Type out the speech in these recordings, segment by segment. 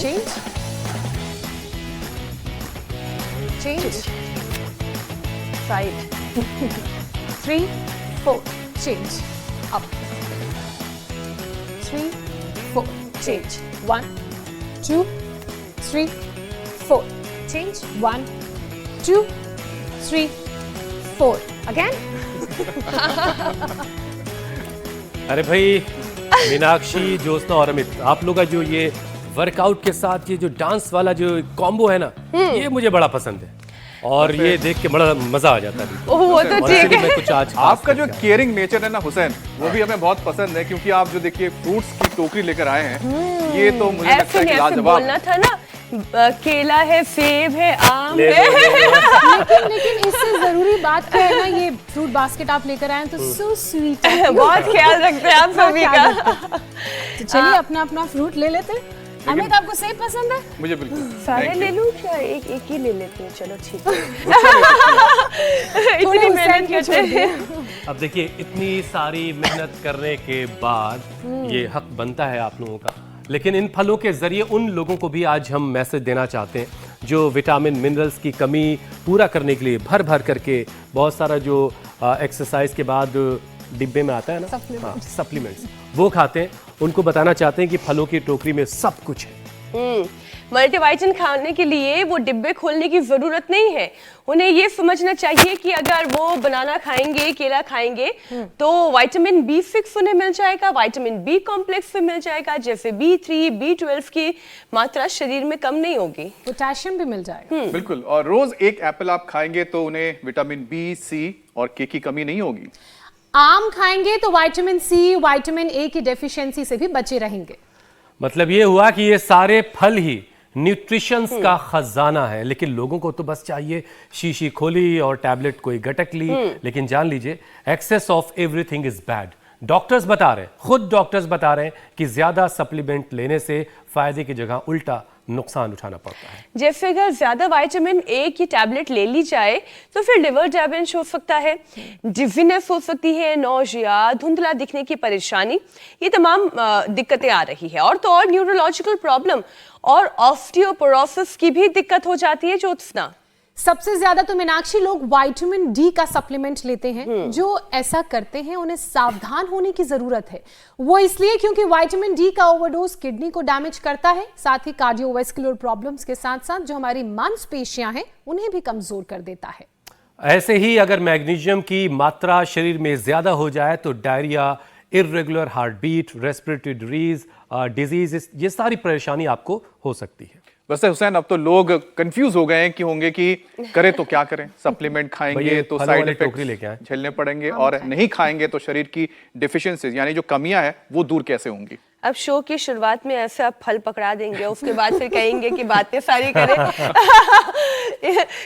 change, change, side, 3, 4, change, up, 3, 4, change, 1, 2, 3, 4, change, 1, 2, 3, 4, again. अरे भाई मीनाक्षी, ज्योत्सना और अमित, आप लोग का जो ये वर्कआउट के साथ ये जो डांस वाला जो कॉम्बो है ना, ये मुझे बड़ा पसंद है और ये देख के बड़ा मजा आ जाता है। वो तो ठीक है। मैं कुछ आज आपका जो केयरिंग नेचर है ना हुसैन, वो भी हमें बहुत पसंद है, क्योंकि आप जो देखिए फ्रूट्स की टोकरी लेकर आए हैं, ये तो मुझे लगता है कि लाजवाब बोलना था ना, केला है, सेब है, आम है। लेकिन इससे जरूरी बात क्या है ना, ये फ्रूट बास्केट आप लेकर आए हैं तो सो स्वीट है। बहुत ख्याल रखते हैं आप सभी का। तो चलिए अपना अपना फ्रूट ले लेते हैं। अमित, आपको सेब पसंद है? मुझे बिल्कुल। सारे ले लूं क्या? एक ही ले लेते हैं, चलो ठीक है। थोड़ी इतनी मेहनत मेहनत करते हैं। अब देखिए, इतनी सारी मेहनत करने के बाद ये हक बनता है आप लोगों का, लेकिन इन फलों के जरिए उन लोगों को भी आज हम मैसेज देना चाहते हैं जो विटामिन मिनरल्स की कमी पूरा करने के लिए भर भर करके बहुत सारा जो एक्सरसाइज के बाद डिब्बे में आता है ना, सप्लीमेंट्स वो खाते हैं। उनको बताना चाहते हैं कि फलों की टोकरी में सब कुछ है। मल्टीवाइटमिन खाने के लिए वो डिब्बे खोलने की जरूरत नहीं है। उन्हें ये समझना चाहिए कि अगर वो बनाना खाएंगे, केला खाएंगे, तो विटामिन B6 उन्हें मिल जाएगा, विटामिन B कॉम्प्लेक्स भी मिल जाएगा, जैसे B3, B12 की मात्रा शरीर में कम नहीं होगी, पोटेशियम भी मिल जाएगा। बिल्कुल। और रोज एक एप्पल आप खाएंगे तो उन्हें विटामिन B, C और K की कमी नहीं होगी। आम खाएंगे तो विटामिन सी, विटामिन ए की डेफिशिएंसी से भी बचे रहेंगे। मतलब ये हुआ कि ये सारे फल ही न्यूट्रिशंस का खजाना है, लेकिन लोगों को तो बस चाहिए शीशी खोली और टैबलेट कोई गटक ली। लेकिन जान लीजिए, excess of everything is bad. Doctors बता रहे हैं, खुद डॉक्टर्स बता रहे हैं कि ज्यादा सप्लीमेंट लेने से फायदे की जगह उल्टा नुकसान उठाना पड़ता है। जैसे अगर ज्यादा विटामिन ए की टैबलेट ले ली जाए तो फिर लिवर डैमेज हो सकता है, डिजीनेस हो सकती है, नौजिया, धुंधला दिखने की परेशानी, ये तमाम दिक्कतें आ रही है। और तो और न्यूरोलॉजिकल प्रॉब्लम और ऑस्टियोपोरोसिस की भी दिक्कत हो जाती है। ज्योत्सना, सबसे ज्यादा तो मीनाक्षी लोग विटामिन डी का सप्लीमेंट लेते हैं। जो ऐसा करते हैं उन्हें सावधान होने की जरूरत है। वो इसलिए क्योंकि विटामिन डी का ओवरडोज किडनी को डैमेज करता है, साथ ही कार्डियोवैस्कुलर प्रॉब्लम्स के साथ साथ जो हमारी मांसपेशियां हैं उन्हें भी कमजोर कर देता है। ऐसे ही अगर मैग्नीशियम की मात्रा शरीर में ज्यादा हो जाए तो diarrhoea, irregular heart beat, respiratory disease, ये सारी परेशानी आपको हो सकती है। वैसे हुसैन, अब तो लोग कंफ्यूज हो गए हैं कि होंगे कि करें तो क्या करें। सप्लीमेंट खाएंगे तो साइड इफेक्ट झेलने पड़ेंगे, और नहीं खाएंगे तो शरीर की डेफिशिएंसीज यानी जो कमियां हैं वो दूर कैसे होंगी। अब शो की शुरुआत में ऐसे आप फल पकड़ा देंगे, उसके बाद फिर कहेंगे कि बातें सारी करें।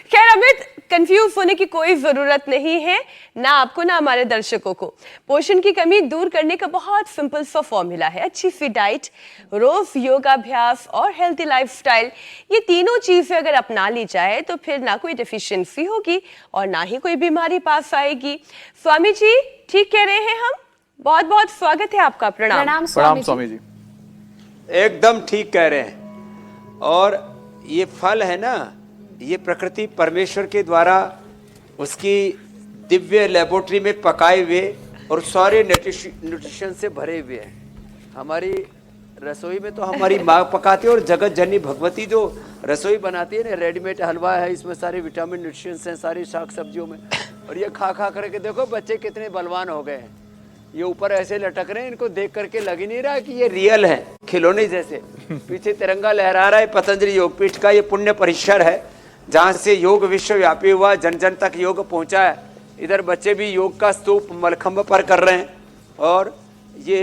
खैर अमित, कंफ्यूज होने की कोई जरूरत नहीं है, ना आपको ना हमारे दर्शकों को। पोषण की कमी दूर करने का बहुत सिंपल सा फॉर्मूला है। अच्छी सी डाइट, रोज योगाभ्यास और हेल्थी लाइफस्टाइल, ये तीनों चीजें अगर अपना ली जाए तो फिर ना कोई डेफिशिएंसी होगी और ना ही कोई बीमारी पास आएगी। स्वामी जी ठीक कह रहे हैं हम? बहुत बहुत स्वागत है आपका। प्रणाम। प्रणाम स्वामी जी। एकदम ठीक कह रहे हैं। और ये फल है ना, ये प्रकृति परमेश्वर के द्वारा उसकी दिव्य लेबोरेटरी में पकाए हुए और सारे न्यूट्रिशन से भरे हुए हैं। हमारी रसोई में तो हमारी माँ पकाती है, और जगत जननी भगवती जो रसोई बनाती है ना, रेडीमेड हलवा है, इसमें सारे विटामिन न्यूट्रिशन हैं सारी साग सब्जियों में। और ये खा खा करके देखो बच्चे कितने बलवान हो गए हैं। ये ऊपर ऐसे लटक रहे हैं, इनको देख करके लग ही नहीं रहा कि ये रियल है, खिलौने जैसे। पीछे तिरंगा लहरा रहा है। पतंजलि योगपीठ का ये पुण्य परिसर है जहाँ से योग विश्वव्यापी हुआ, जन जन तक योग पहुँचा है। इधर बच्चे भी योग का स्तूप मलखंब पर कर रहे हैं, और ये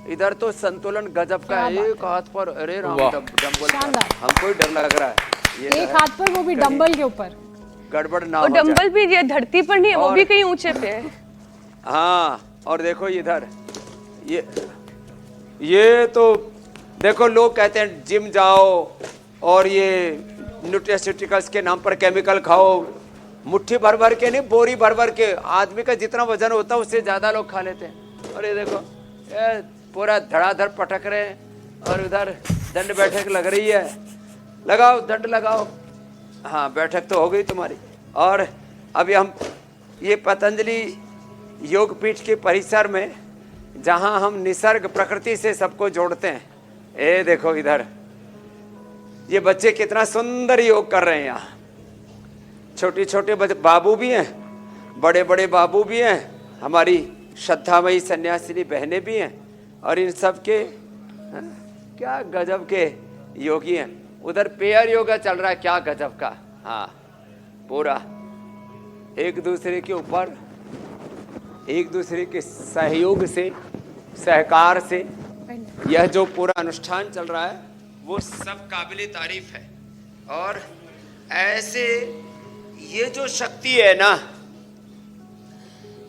इधर तो संतुलन गजब का है। एक हाथ पर, अरे राम, डंबल, हमको ही डर लग रहा है। एक हाथ पर, वो भी डंबल के ऊपर, गड़बड़ ना और हो जाए। डंबल भी ये धरती पर नहीं है, वो भी कहीं ऊंचे पे है। हाँ, और देखो इधर ये तो देखो, लोग कहते हैं जिम जाओ और ये न्यूट्रास्यूटिकल्स के नाम पर केमिकल खाओ। मुट्ठी भर भर के नहीं, बोरी भर भर के। आदमी का जितना वजन होता है उससे ज्यादा लोग खा लेते हैं। और ये देखो, ये पूरा धड़ाधड़ पटक रहे हैं, और उधर दंड बैठक लग रही है, लगाओ दंड लगाओ। हाँ, बैठक तो हो गई तुम्हारी। और अभी हम ये पतंजलि योगपीठ के परिसर में, जहाँ हम निसर्ग प्रकृति से सबको जोड़ते हैं, ये देखो इधर ये बच्चे कितना सुंदर योग कर रहे हैं। यहाँ छोटे छोटे बाबू भी हैं, बड़े बड़े बाबू भी हैं, हमारी श्रद्धामयी सन्यासिनी बहनें भी हैं, और इन सब के क्या गजब के योगी हैं। उधर पेयर योगा चल रहा है, क्या गजब का। हाँ, पूरा एक दूसरे के ऊपर, एक दूसरे के सहयोग से, सहकार से यह जो पूरा अनुष्ठान चल रहा है वो सब काबिले तारीफ है। और ऐसे ये जो शक्ति है ना,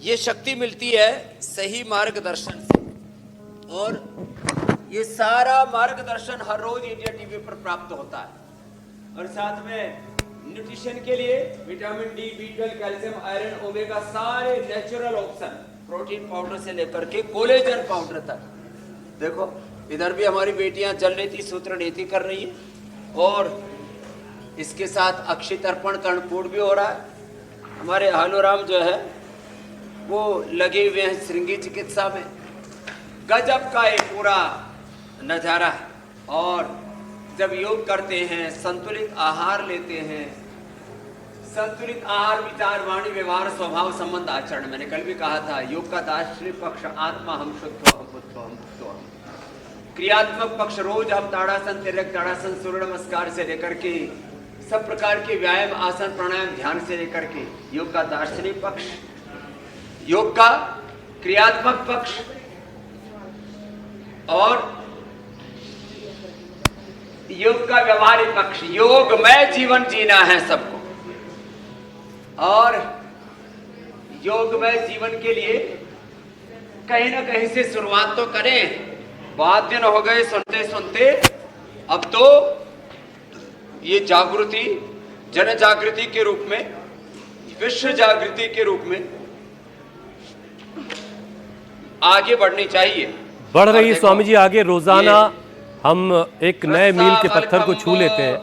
ये शक्ति मिलती है सही मार्गदर्शन से, और ये सारा मार्गदर्शन हर रोज इंडिया टीवी पर प्राप्त होता है। और साथ में न्यूट्रिशन के लिए vitamin D, B12, calcium, iron, omega, सारे नेचुरल ऑप्शन, प्रोटीन पाउडर से लेकर के कोलेजन पाउडर तक। देखो इधर भी हमारी बेटियां जल नीति सूत्र नीति कर रही हैं, और इसके साथ अक्षय तर्पण कर्णपूर भी हो रहा है। हमारे हालूराम जो है वो लगे हुए हैं श्रृंगी चिकित्सा में। गजब का एक पूरा नजारा है। और जब योग करते हैं, संतुलित आहार लेते हैं, संतुलित आहार, विचार, वाणी, व्यवहार, स्वभाव, संबंध, आचरण, मैंने कल भी कहा था योग का दार्शनिक पक्ष आत्मा हम शुद्ध, हम बुद्ध, हम मुक्त, हम। क्रियात्मक पक्ष रोज हम ताड़ासन, तिर्यक ताड़ासन, सूर्य नमस्कार से लेकर के सब प्रकार के व्यायाम, आसन, प्राणायाम, ध्यान से लेकर के योग का दार्शनिक पक्ष, योग का क्रियात्मक पक्ष, और योग का व्यवहारिक पक्ष। योगमय जीवन जीना है सबको, और योगमय जीवन के लिए कहीं ना कहीं से शुरुआत तो करें। बहुत दिन हो गए सुनते सुनते, अब तो ये जागृति, जन जागृति के रूप में, विश्व जागृति के रूप में आगे बढ़नी चाहिए। बढ़ रही स्वामी जी आगे। रोजाना हम एक नए मील के पत्थर को छू लेते हैं,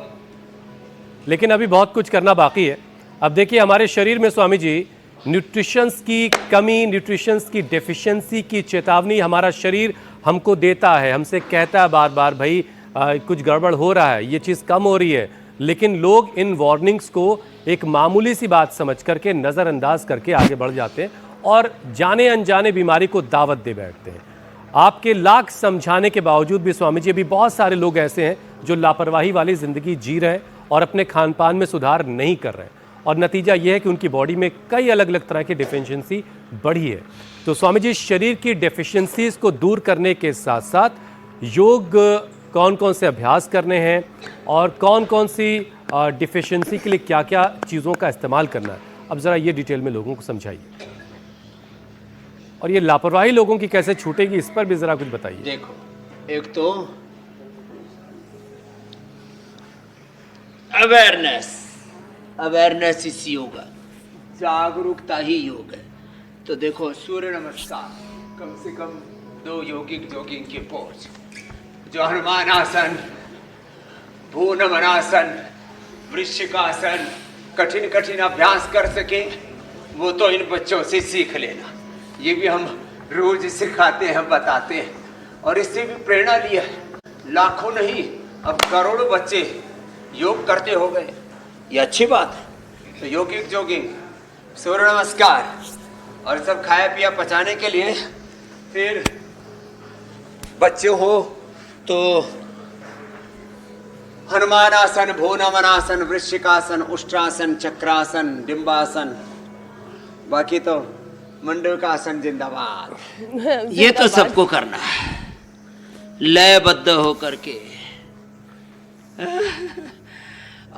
लेकिन अभी बहुत कुछ करना बाकी है। अब देखिए हमारे शरीर में स्वामी जी न्यूट्रिशंस की कमी, न्यूट्रिशंस की डेफिशिएंसी की चेतावनी हमारा शरीर हमको देता है, हमसे कहता है बार बार भाई कुछ गड़बड़ हो रहा है, ये चीज़ कम हो रही है। लेकिन लोग इन वार्निंग्स को एक मामूली सी बात समझ करके नज़रअंदाज करके आगे बढ़ जाते हैं और जाने अनजाने बीमारी को दावत दे बैठते हैं। आपके लाख समझाने के बावजूद भी स्वामी जी अभी बहुत सारे लोग ऐसे हैं जो लापरवाही वाली ज़िंदगी जी रहे हैं और अपने खान पान में सुधार नहीं कर रहे हैं, और नतीजा यह है कि उनकी बॉडी में कई अलग अलग तरह की डिफिशियंसी बढ़ी है। तो स्वामी जी शरीर की डेफिशिएंसीज को दूर करने के साथ साथ योग कौन कौन से अभ्यास करने हैं और कौन कौन सी डिफिशियंसी के लिए क्या क्या चीज़ों का इस्तेमाल करना है, अब ज़रा ये डिटेल में लोगों को समझाइए। और ये लापरवाही लोगों की कैसे छूटेगी, इस पर भी ज़रा कुछ बताइए। देखो, एक तो अवेयरनेस इस योगा, जागरूकता ही योग है। तो देखो सूर्य नमस्कार, कम से कम 2 योगिक जोगिंग की पोज, जो हनुमान आसन, भूनमनासन, वृश्चिकासन, कठिन कठिन अभ्यास कर सके वो तो इन बच्चों से सीख लेना। ये भी हम रोज सिखाते हैं, बताते हैं, और इससे भी प्रेरणा लिया है। लाखों नहीं अब करोड़ों बच्चे योग करते हो गए, ये अच्छी बात है। तो योगिक जोगिंग, सूर्य नमस्कार, और सब खाया पिया पचाने के लिए फिर बच्चे हो तो हनुमान आसन, भूनमनासन, वृश्चिकासन, उष्ट्रासन, चक्रासन, डिंबासन, बाकी तो मंडूकासन जिंदाबाद। ये तो सबको करना है लयबद्ध होकर के।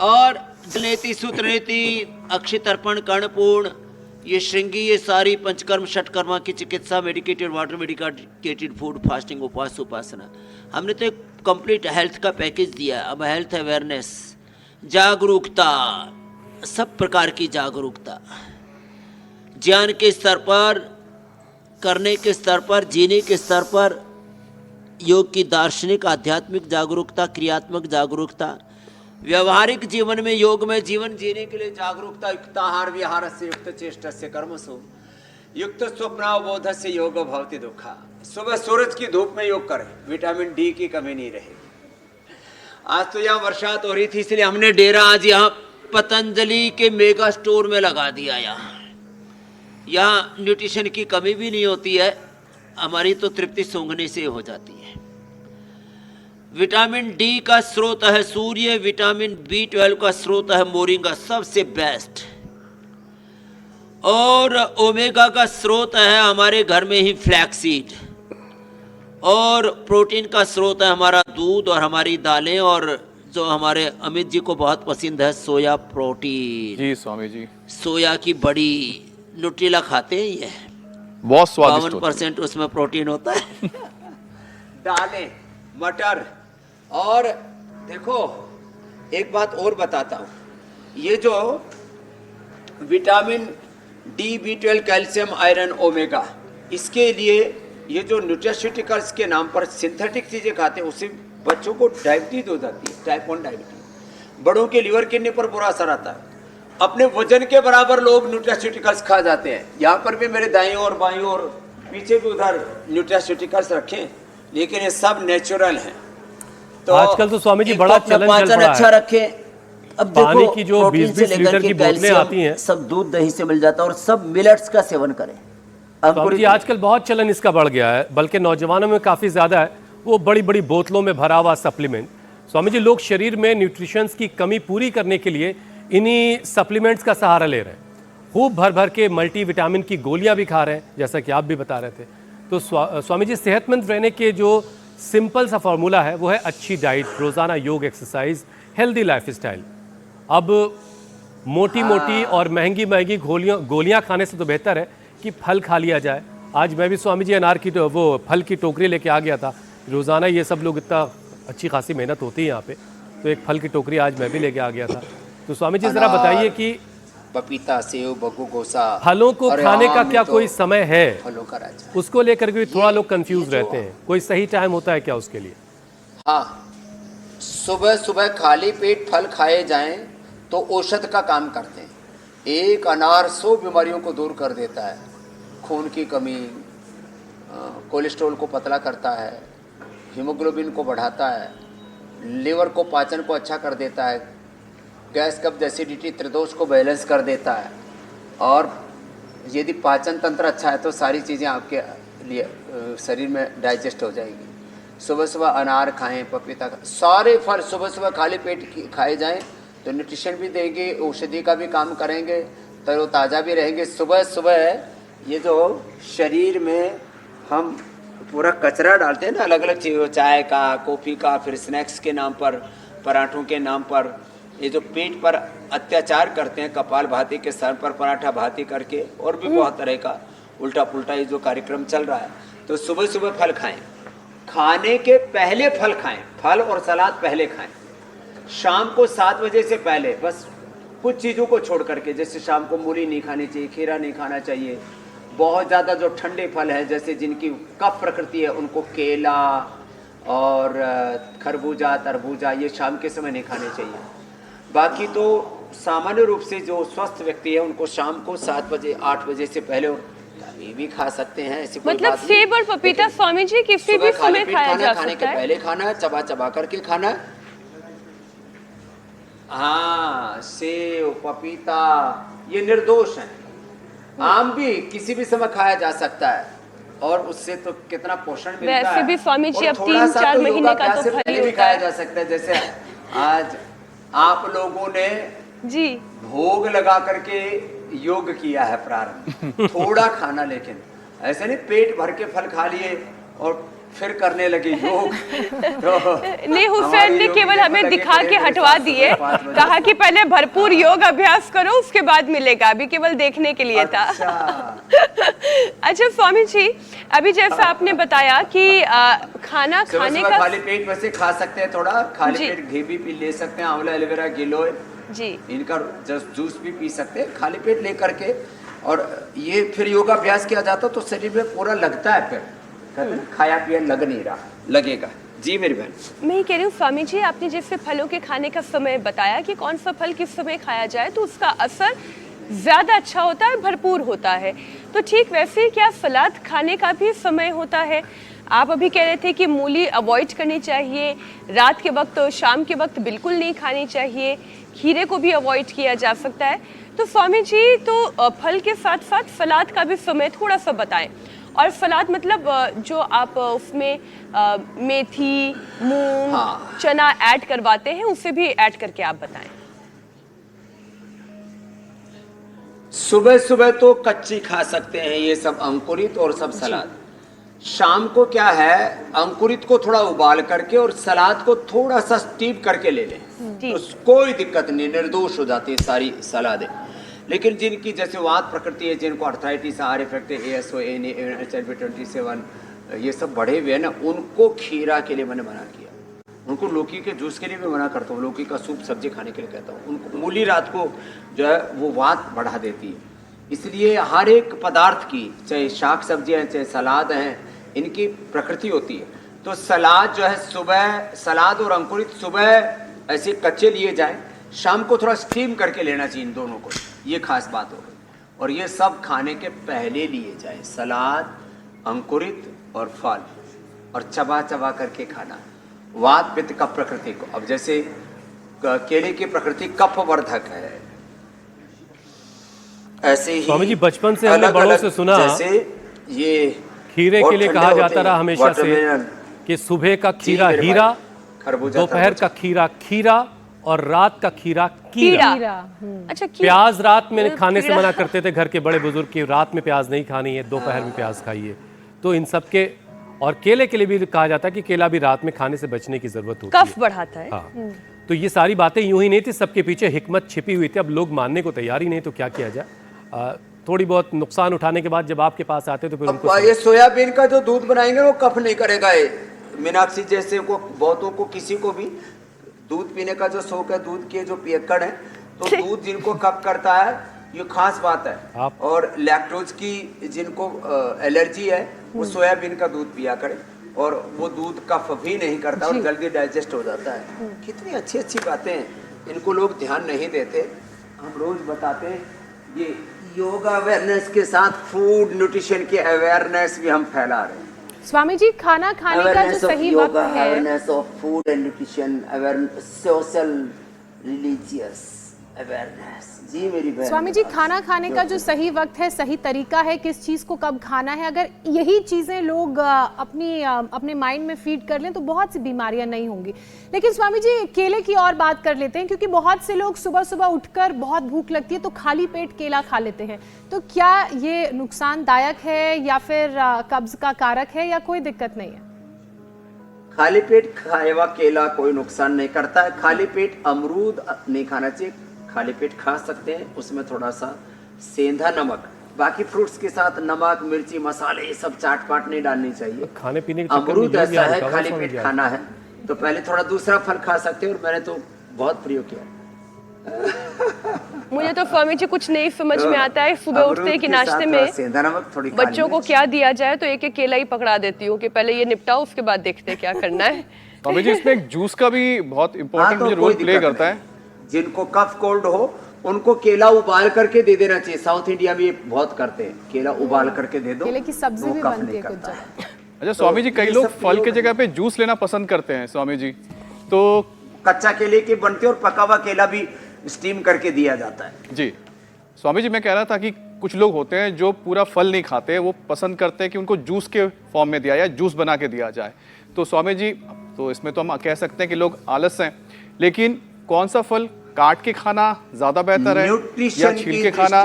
और नीति, सूत्र नीति, अक्षय तर्पण, कर्णपूर्ण, ये श्रृंगी, ये सारी पंचकर्म षटकर्मा की चिकित्सा, medicated water, medicated food, fasting, उपवास, उपासना, हमने तो एक कंप्लीट हेल्थ का पैकेज दिया। अब हेल्थ अवेयरनेस, जागरूकता, सब प्रकार की जागरूकता, ज्ञान के स्तर पर, करने के स्तर पर, जीने के स्तर पर, योग की दार्शनिक आध्यात्मिक जागरूकता, क्रियात्मक जागरूकता, व्यवहारिक जीवन में योग में जीवन जीने के लिए जागरूकता, युक्ताहार विहार से युक्त चेष्ट से कर्मसु युक्त स्वप्नावबोध से योग भवति दुखा। सुबह सूरज की धूप में योग करें, विटामिन डी की कमी नहीं रहेगी। आज तो यहाँ बरसात हो रही थी, इसलिए हमने डेरा आज यहाँ पतंजलि के मेगा स्टोर में लगा दिया। यहाँ न्यूट्रिशन की कमी भी नहीं होती है, हमारी तो तृप्ति सूंघने से हो जाती है। विटामिन डी का स्रोत है सूर्य, विटामिन B12 का स्रोत है मोरिंगा, सबसे बेस्ट। और ओमेगा का स्रोत है हमारे घर में ही फ्लैक्सीड, और प्रोटीन का स्रोत है हमारा दूध और हमारी दालें, और जो हमारे अमित जी को बहुत पसंद है सोया प्रोटीन। जी स्वामी जी, सोया की बड़ी, न्यूट्रिला खाते हैं ये, बहुत स्वादिष्ट 52% उसमें प्रोटीन होता है। दालें, मटर। और देखो एक बात और बताता हूँ, ये जो vitamin D, B12, calcium, iron, omega, इसके लिए ये जो न्यूट्रास्यूटिकल्स के नाम पर सिंथेटिक चीजें खाते हैं, उससे बच्चों को डायबिटीज हो जाती है, टाइप 1 डायबिटीज। बड़ों के लीवर किडनी पर बुरा असर आता है। अपने वजन के बराबर लोग न्यूट्रास्यूटिकल्स खा जाते हैं। यहाँ पर भी मेरे दाईं और बाईं और पीछे भी उधर न्यूट्रास्यूटिकल्स रखे, लेकिन ये सब नेचुरल हैं। तो आजकल तो स्वामी जी बड़ा चलन चल पाचन पड़ा अच्छा है। रखे। अब पानी देखो, की जो प्रोटीन 20-20 से लेकर लीटर के की बोतलें कैल्शियम आती हैं, सब दूध दही से मिल जाता है, और सब मिलेट्स का सेवन करें। स्वामी जी आजकल बहुत चलन इसका बढ़ गया है, बल्कि नौजवानों में काफ़ी ज़्यादा है, वो बड़ी बड़ी बोतलों में भरा हुआ सप्लीमेंट। स्वामी जी लोग शरीर में न्यूट्रिशंस की कमी पूरी करने के लिए इन्हीं सप्लीमेंट्स का सहारा ले रहे हैं, खूब भर भर के मल्टी विटामिन की गोलियां भी खा रहे हैं, जैसा कि आप भी बता रहे थे। तो स्वामी जी सेहतमंद रहने के जो सिंपल सा फॉर्मूला है वो है अच्छी डाइट, रोज़ाना योग, एक्सरसाइज, हेल्दी लाइफस्टाइल। अब मोटी मोटी और महंगी महंगी गोलियां खाने से तो बेहतर है कि फल खा लिया जाए। आज मैं भी स्वामी जी अनार की वो फल की टोकरी लेके आ गया था। रोज़ाना ये सब लोग, इतना अच्छी खासी मेहनत होती है यहाँ पे, तो एक फल की टोकरी आज मैं भी लेके आ गया था। तो स्वामी जी ज़रा बताइए कि पपीता, सेव, बग्गू गोसा, फलों को खाने का क्या तो कोई समय है? फलों का राजा। उसको लेकर के थोड़ा लोग कंफ्यूज रहते हैं, कोई सही टाइम होता है क्या उसके लिए? हाँ, सुबह सुबह खाली पेट फल खाए जाएं तो औषध का काम करते हैं। एक अनार 100 बीमारियों को दूर कर देता है। खून की कमी, कोलेस्ट्रॉल को पतला करता है, हीमोग्लोबिन को बढ़ाता है, लीवर को, पाचन को अच्छा कर देता है, गैस, कब्ज, एसिडिटी, त्रिदोष को बैलेंस कर देता है। और यदि पाचन तंत्र अच्छा है तो सारी चीज़ें आपके लिए शरीर में डाइजेस्ट हो जाएगी। सुबह सुबह अनार खाएं, पपीता खाएं, सारे फल सुबह सुबह खाली पेट खाए जाएं तो न्यूट्रिशन भी देंगे, औषधि का भी काम करेंगे, तरोताज़ा भी रहेंगे। सुबह सुबह ये जो शरीर में हम पूरा कचरा डालते हैं ना, अलग अलग चीज़ों, चाय का, कॉफ़ी का, फिर स्नैक्स के नाम पर, पराठों के नाम पर, ये जो पेट पर अत्याचार करते हैं, कपाल भाती के सर पर पराठा भाती करके, और भी बहुत तरह का उल्टा पुल्टा ये जो कार्यक्रम चल रहा है। तो सुबह सुबह फल खाएं, खाने के पहले फल खाएं, फल और सलाद पहले खाएं। शाम को 7 बजे से पहले बस कुछ चीज़ों को छोड़ करके, जैसे शाम को मूली नहीं खानी चाहिए, खीरा नहीं खाना चाहिए। बहुत ज़्यादा जो ठंडे फल हैं, जैसे जिनकी कफ प्रकृति है, उनको केला और खरबूजा, तरबूजा, ये शाम के समय नहीं खाने चाहिए। बाकी तो सामान्य रूप से जो स्वस्थ व्यक्ति है उनको शाम को 7 बजे 8 बजे से पहले कभी भी खा सकते हैं, ऐसी कोई मतलब बात नहीं। सेब और पपीता स्वामी जी किसी भी समय खाया जा खाने के सकता है। पहले खाना है, चबा चबा करके खाना है। हाँ, सेब, पपीता ये निर्दोष हैं। आम भी किसी भी समय खाया जा सकता है, और उससे तो कितना पोषण मिलता है। वैसे भी स्वामी जी और अब थोड़ा सा 3-4 तो महीने का योगाभ्यास तो से फल ही पहले भी होता खाया है। जा सकता है। जैसे आज आप लोगों ने जी भोग लगा करके योग किया है प्रारंभ, थोड़ा खाना, लेकिन ऐसे नहीं पेट भर के फल खा लिए और फिर करने लगे योग। तो नहीं, हुसैन ने केवल हमें दिखा के हटवा दिए, कहा कि पहले भरपूर योग अभ्यास करो, उसके बाद मिलेगा, अभी केवल देखने के लिए था। अच्छा स्वामी जी, अभी जैसा आपने बताया कि खाना खाने का खाली पेट वैसे खा सकते हैं, थोड़ा खाली जी। पेट घी भी पी ले सकते हैं, आंवला, एलोवेरा, गिलोय जी इनका जूस भी पी सकते हैं खाली पेट लेकर के। और ये फिर योगाभ्यास किया जाता तो शरीर में पूरा लगता है, फिर कहते हैं खाया पिया लग नहीं रहा, लगेगा। जी मेरी बहन। मैं ये कह रही हूँ स्वामी जी, आपने जैसे फलों के खाने का समय बताया कि कौन सा फल किस समय खाया जाए तो उसका असर ज्यादा अच्छा होता है, भरपूर होता है। तो ठीक वैसे ही क्या सलाद खाने का भी समय होता है? आप अभी कह रहे थे कि मूली अवॉइड करनी चाहिए, रात के वक्त, शाम के वक्त बिल्कुल नहीं खानी चाहिए, खीरे को भी अवॉइड किया जा सकता है। तो स्वामी जी, तो फल के साथ साथ सलाद का भी समय थोड़ा सा बताएं। और सलाद मतलब जो आप उसमें मेथी, मूंग, चना ऐड करवाते हैं, उसे भी ऐड करके आप बताएं। सुबह सुबह तो कच्ची खा सकते हैं ये सब अंकुरित और सब सलाद। शाम को क्या है, अंकुरित को थोड़ा उबाल करके और सलाद को थोड़ा सा स्टीम करके ले लें, तो कोई दिक्कत नहीं, निर्दोष हो जाती है सारी सलादें। लेकिन जिनकी जैसे वात प्रकृति है, जिनको arthritis, are effect, ASO, ANA, HIV27 ये सब बढ़े हुए हैं ना, उनको खीरा के लिए मैंने मना किया। उनको लौकी के जूस के लिए भी मना करता हूँ, लौकी का सूप सब्जी खाने के लिए कहता हूँ। उनको मूली रात को जो है वो वात बढ़ा देती है। इसलिए हर एक पदार्थ की, चाहे शाक सब्जियाँ हैं, चाहे सलाद हैं, इनकी प्रकृति होती है। तो सलाद जो है सुबह, सलाद और अंकुरित सुबह ऐसे कच्चे लिए जाएं, शाम को थोड़ा स्टीम करके लेना चाहिए इन दोनों को, ये खास बात हो गई। और ये सब खाने के पहले लिए जाए, सलाद, अंकुरित और फल, और चबा चबा करके खाना। वात पित्त कफ प्रकृति को, अब जैसे केले की प्रकृति कफवर्धक है, ऐसे ही स्वामी जी बचपन से हमने बड़ों से सुना, जैसे ये खीरे के लिए कहा जाता रहा हमेशा से कि सुबह का खीरा हीरा, दोपहर का खीरा खीरा और रात का खीरा कीरा। अच्छा, प्याज रात में खाने से मना करते थे घर के बड़े बुजुर्ग की, रात में प्याज नहीं खानी है, दोपहर में प्याज खाइए। तो इन सब के, और केले के लिए भी कहा जाता है कि केला भी रात में खाने से बचने की जरूरत होती है, कफ बढ़ाता है। हाँ। तो ये सारी बातें यूं ही नहीं थी, सबके पीछे हिकमत छिपी हुई थी। अब लोग मानने को तैयार ही नहीं, तो क्या किया जाए। थोड़ी बहुत नुकसान उठाने के बाद जब आपके पास आते तो फिर उनको ये सोयाबीन का जो दूध बनाएंगे वो कफ नहीं करेगा। ये मीनाक्षी जैसे को बहुतों को, किसी को भी दूध पीने का जो शौक है, दूध के जो पियक्कड़ है, तो दूध जिनको कफ करता है, ये खास बात है। और लैक्टोज की जिनको एलर्जी है, वो सोयाबीन का दूध पिया करे, और वो दूध कफ भी नहीं करता और जल्दी डाइजेस्ट हो जाता है। कितनी अच्छी अच्छी बातें हैं, इनको लोग ध्यान नहीं देते। हम रोज बताते हैं। ये योगा अवेयरनेस के साथ फूड न्यूट्रिशन की अवेयरनेस भी हम फैला रहे हैं। स्वामी जी, खाना खाने का जो सही वक्त है, awareness of food and nutrition, awareness, social religious awareness. जी मेरी बहन। स्वामी जी, खाना खाने का जो सही वक्त है, सही तरीका है, किस चीज को कब खाना है, अगर यही चीजें लोग अपने माइंड में फीड कर लें तो बहुत सी बीमारियां नहीं होंगी। लेकिन स्वामी जी, केले की और बात कर लेते हैं, क्योंकि बहुत से लोग सुबह सुबह उठकर बहुत भूख लगती है तो खाली पेट केला खा लेते हैं। तो क्या ये नुकसानदायक है या फिर कब्ज का कारक है, या कोई दिक्कत नहीं है? खाली पेट खाया हुआ केला कोई नुकसान नहीं करता है। खाली पेट अमरूद नहीं खाना चाहिए। खाली पेट खा सकते हैं, उसमें थोड़ा सा सेंधा नमक, बाकी फ्रूट्स के साथ नमक, मिर्ची, मसाले, ये सब चाट पाट नहीं डालनी चाहिए। खाने पीने के अमरूद ऐसा है, खाली पेट खाना है तो पहले थोड़ा दूसरा फल खा सकते हैं, और मैंने तो बहुत प्रयोग किया। मुझे तो स्वामी जी कुछ नहीं समझ में आता है। सुबह उठते कि नाश्ते में सेंधा नमक थोड़ी बच्चों को क्या दिया जाए, तो एक एक केला ही पकड़ा देती हूँ कि पहले ये निपटाओ, उसके बाद देखते हैं क्या करना है। स्वामी जी, इसमें एक जूस का भी बहुत इंपॉर्टेंट रोल प्ले करता है। जिनको कफ कोल्ड हो उनको केला उबाल करके दे देना चाहिए। साउथ इंडिया में ये बहुत करते हैं, केला उबाल करके दे दो, केले की सब्जी भी बनती है कुछ जगह। अच्छा स्वामी जी, कई लोग फल की जगह पे जूस लेना पसंद करते हैं स्वामी जी, तो कच्चा केले की बनती है और पका हुआ केला भी स्टीम करके दिया जाता है। जी स्वामी जी, मैं कह रहा था कि कुछ लोग होते हैं जो पूरा फल नहीं खाते, वो पसंद करते हैं कि उनको जूस के फॉर्म में दिया या जूस बना के दिया जाए। तो स्वामी जी, तो इसमें तो हम कह सकते हैं कि लोग आलस हैं, लेकिन कौन सा फल काट के खाना ज्यादा बेहतर है या छील के खाना?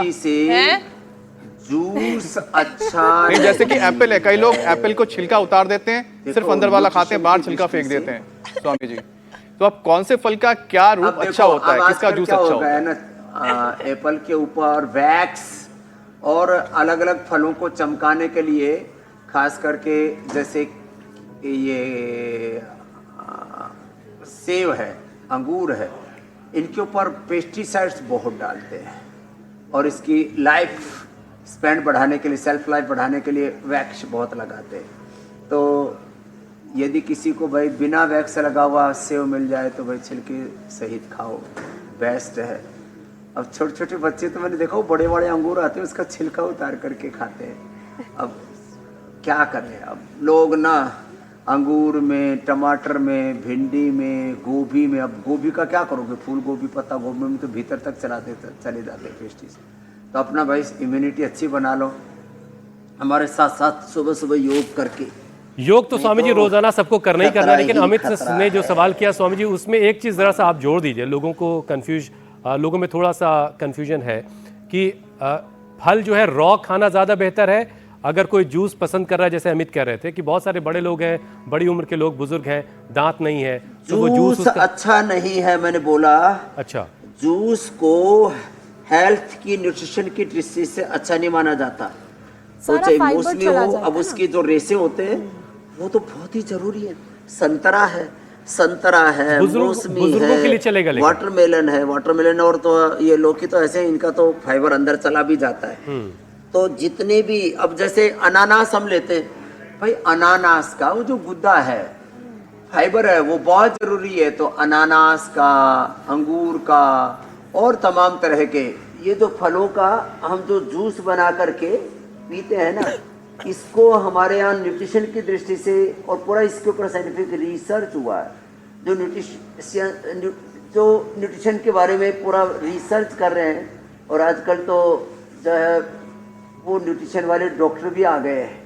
जूस अच्छा नहीं, जैसे कि एप्पल है, कई लोग एप्पल को छिलका उतार देते हैं, सिर्फ अंदर वाला खाते हैं, बाहर छिलका फेंक देते हैं। स्वामी जी, तो अब कौन से फल का क्या रूप अच्छा होता है, किसका जूस अच्छा होता है? एप्पल के ऊपर वैक्स और अलग अलग फलों को चमकाने के लिए, खास करके जैसे ये सेब है, अंगूर है, इनके ऊपर पेस्टिसाइड्स बहुत डालते हैं, और इसकी लाइफ स्पेंड बढ़ाने के लिए, सेल्फ लाइफ बढ़ाने के लिए वैक्स बहुत लगाते हैं। तो यदि किसी को भाई बिना वैक्स लगा हुआ सेव मिल जाए तो भाई छिलके सहित खाओ, बेस्ट है। अब छोटे छोटे बच्चे तो मैंने देखा, वो बड़े बड़े अंगूर आते हैं उसका छिलका उतार करके खाते हैं। अब क्या करें, अब लोग ना अंगूर में, टमाटर में, भिंडी में, गोभी में, अब गोभी का क्या करोगे, फूल गोभी, पत्ता गोभी में तो भीतर तक चले जाते हैं पेस्टिसाइड। तो अपना भाई इम्यूनिटी अच्छी बना लो, हमारे साथ साथ सुबह सुबह योग करके। योग तो स्वामी जी रोजाना सबको करना ही करना है, लेकिन अमित ने जो सवाल किया स्वामी जी, उसमें एक चीज जरा सा आप जोड़ दीजिए, लोगों को लोगों में थोड़ा सा कंफ्यूजन है कि फल जो है रॉ खाना ज्यादा बेहतर है, अगर कोई जूस पसंद कर रहा है, जैसे अमित कह रहे थे कि बहुत सारे बड़े लोग हैं, बड़ी उम्र के लोग, बुजुर्ग हैं, दांत नहीं है, तो वो जूस अच्छा नहीं है, मैंने बोला। अच्छा, जूस को हेल्थ की, न्यूट्रिशन की दृष्टि से अच्छा नहीं माना जाता। तो चाहे मौसमी हो, अब उसकी जो रेसे होते हैं वो तो बहुत ही जरूरी है। संतरा है, मौसमी है, वाटरमेलन है, वाटरमेलन, और तो ये लौकी तो ऐसे, इनका तो फाइबर अंदर चला भी जाता है। तो जितने भी, अब जैसे अनानास हम लेते हैं, भाई अनानास का वो जो गुद्दा है, फाइबर है, वो बहुत जरूरी है। तो अनानास का, अंगूर का और तमाम तरह के ये जो फलों का हम जो जूस बना करके पीते हैं ना, इसको हमारे यहाँ न्यूट्रिशन की दृष्टि से, और पूरा इसके ऊपर साइंटिफिक रिसर्च हुआ है, जो न्यूट्रिशन के बारे में पूरा रिसर्च कर रहे हैं। और आजकल तो जो है वो न्यूट्रिशन वाले डॉक्टर भी आ गए हैं,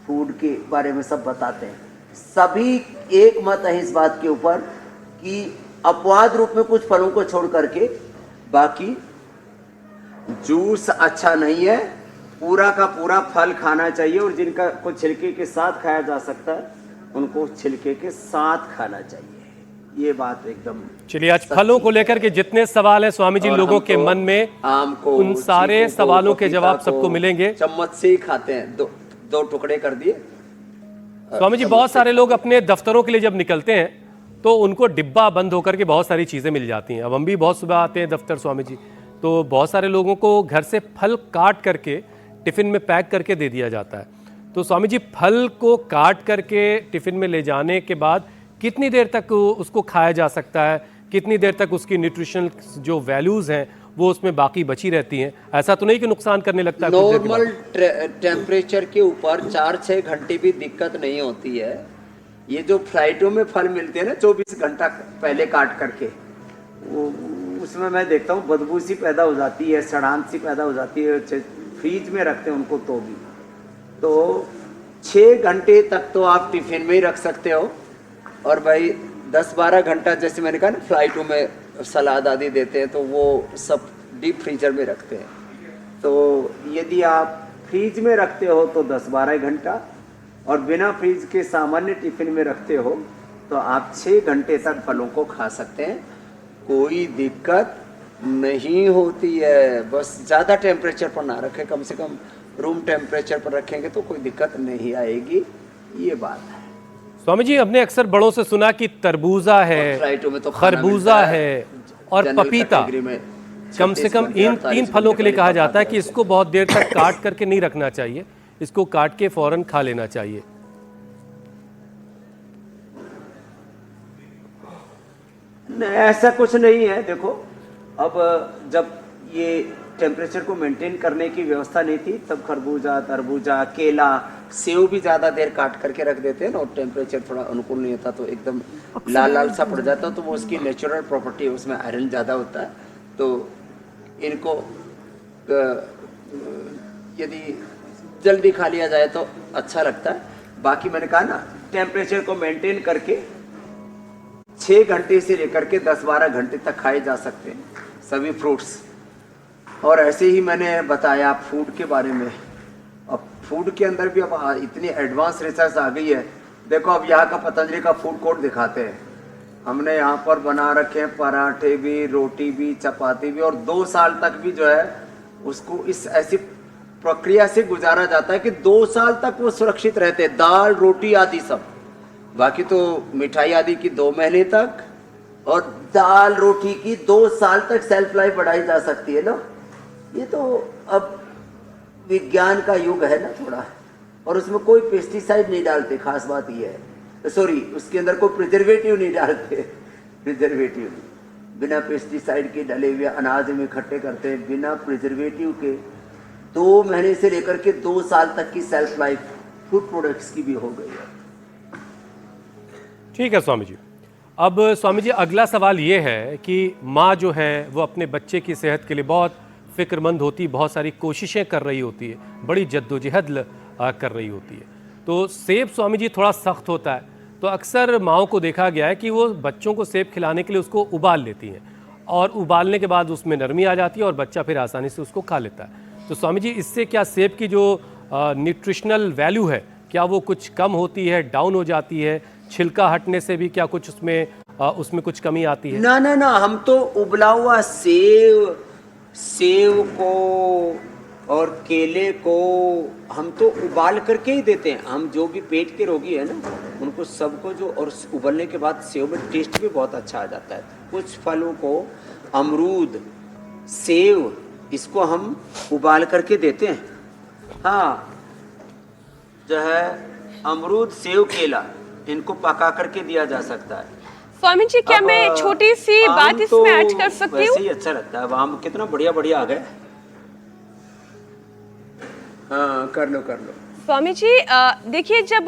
फूड के बारे में सब बताते हैं। सभी एक मत है इस बात के ऊपर कि अपवाद रूप में कुछ फलों को छोड़ करके बाकी जूस अच्छा नहीं है, पूरा का पूरा फल खाना चाहिए। और जिनका कुछ छिलके के साथ खाया जा सकता है, उनको छिलके के साथ खाना चाहिए। ये बात एकदम। चलिए, आज फलों को लेकर के जितने सवाल हैं स्वामी जी लोगों के मन में, आम को, उन सारे सवालों के जवाब सबको मिलेंगे। चम्मच से ही खाते हैं, दो टुकड़े कर दिए। स्वामी जी, बहुत सारे लोग अपने दफ्तरों के लिए जब निकलते हैं तो उनको डिब्बा बंद होकर के बहुत सारी चीजें मिल जाती हैं। अब हम भी बहुत सुबह आते हैं दफ्तर स्वामी जी, तो बहुत सारे लोगों को घर से फल काट करके टिफिन में पैक करके दे दिया जाता है। तो स्वामी जी, फल को काट करके टिफिन में ले जाने के बाद कितनी देर तक उसको खाया जा सकता है, कितनी देर तक उसकी न्यूट्रिशनल जो वैल्यूज हैं वो उसमें बाकी बची रहती हैं? ऐसा तो नहीं कि नुकसान करने लगता है? नॉर्मल टेम्परेचर के ऊपर 4-6 घंटे भी दिक्कत नहीं होती है। ये जो फ्लाइटों में फल मिलते हैं ना 24 घंटा पहले काट करके, उसमें मैं देखता हूँ बदबू सी पैदा हो जाती है, सड़ान सी पैदा हो जाती है। फ्रीज में रखते हैं उनको तो भी, तो 6 घंटे तक तो आप टिफिन में ही रख सकते हो। और भाई 10-12 घंटा, जैसे मैंने कहा ना फ्लाइटों में सलाद आदि देते हैं, तो वो सब डीप फ्रीजर में रखते हैं। तो यदि आप फ्रीज में रखते हो तो 10-12 घंटा, और बिना फ्रीज के सामान्य टिफिन में रखते हो तो आप 6 घंटे तक फलों को खा सकते हैं, कोई दिक्कत नहीं होती है। बस ज़्यादा टेम्परेचर पर ना रखें, कम से कम रूम टेम्परेचर पर रखेंगे तो कोई दिक्कत नहीं आएगी, ये बात है। स्वामी जी, हमने अक्सर बड़ों से सुना कि तरबूजा है, तो खरबूजा है और पपीता, कम से कम इन 3 फलों के लिए कहा जाता है कि इसको बहुत देर तक काट करके नहीं रखना चाहिए, इसको काट के फौरन खा लेना चाहिए। नहीं, ऐसा कुछ नहीं है। देखो, अब जब ये टेम्परेचर को मेंटेन करने की व्यवस्था नहीं थी, तब खरबूजा, तरबूजा, केला, सेव भी ज़्यादा देर काट करके रख देते हैं ना, और टेम्परेचर थोड़ा अनुकूल नहीं होता तो एकदम लाल लाल सा पड़ जाता है। तो वो उसकी नेचुरल प्रॉपर्टी है, उसमें आयरन ज़्यादा होता है। तो इनको यदि जल्दी खा लिया जाए तो अच्छा लगता है। बाकी मैंने कहा ना, टेम्परेचर को मेंटेन करके 6 घंटे से लेकर के 10-12 घंटे तक खाए जा सकते हैं सभी फ्रूट्स। और ऐसे ही मैंने बताया फूड के बारे में। अब फूड के अंदर भी अब इतनी एडवांस रिसर्च आ गई है। देखो, अब यहाँ का पतंजलि का फूड कोर्ट दिखाते हैं, हमने यहाँ पर बना रखे हैं पराठे भी, रोटी भी, चपाती भी, और 2 साल तक भी जो है उसको इस ऐसी प्रक्रिया से गुजारा जाता है कि 2 साल तक वो सुरक्षित रहते हैं, दाल रोटी आदि सब। बाकी तो मिठाई आदि की 2 महीने तक, और दाल रोटी की 2 साल तक सेल्फ लाइफ बढ़ाई जा सकती है ना। ये तो अब विज्ञान का युग है ना थोड़ा, और उसमें कोई पेस्टिसाइड नहीं डालते, खास बात ये है। सॉरी, उसके अंदर कोई प्रिजर्वेटिव नहीं डालते, प्रिजर्वेटिव नहीं, बिना पेस्टिसाइड के डले हुए अनाज में इकट्ठे करते हैं, बिना प्रिजर्वेटिव के 2 महीने से लेकर के 2 साल तक की सेल्फ लाइफ फूड प्रोडक्ट्स की भी हो गई है। ठीक है स्वामी जी। अब स्वामी जी अगला सवाल ये है कि माँ जो है वो अपने बच्चे की सेहत के लिए बहुत फिक्रमंद होती, बहुत सारी कोशिशें कर रही होती है, बड़ी जद्दोजहद कर रही होती है। तो सेब स्वामी जी थोड़ा सख्त होता है, तो अक्सर माँओं को देखा गया है कि वो बच्चों को सेब खिलाने के लिए उसको उबाल लेती हैं और उबालने के बाद उसमें नरमी आ जाती है और बच्चा फिर आसानी से उसको खा लेता है। तो स्वामी जी इससे क्या सेब की जो न्यूट्रिशनल वैल्यू है क्या वो कुछ कम होती है, डाउन हो जाती है? छिलका हटने से भी क्या कुछ उसमें कुछ कमी आती है? ना ना ना, हम तो उबला हुआ सेव को और केले को हम तो उबाल करके ही देते हैं। हम जो भी पेट के रोगी है ना, उनको सबको जो, और उबलने के बाद सेव में टेस्ट भी बहुत अच्छा आ जाता है। कुछ फलों को, अमरूद, सेव, इसको हम उबाल करके देते हैं। हाँ, जो है अमरूद, सेव, केला, इनको पका करके दिया जा सकता है। स्वामी जी क्या मैं छोटी सी बात इसमें ऐड कर सकती हूँ? वैसे ही अच्छा लगता है। आम कितना बढ़िया बढ़िया आ गए। हाँ, कर लो कर लो। स्वामी जी देखिए, जब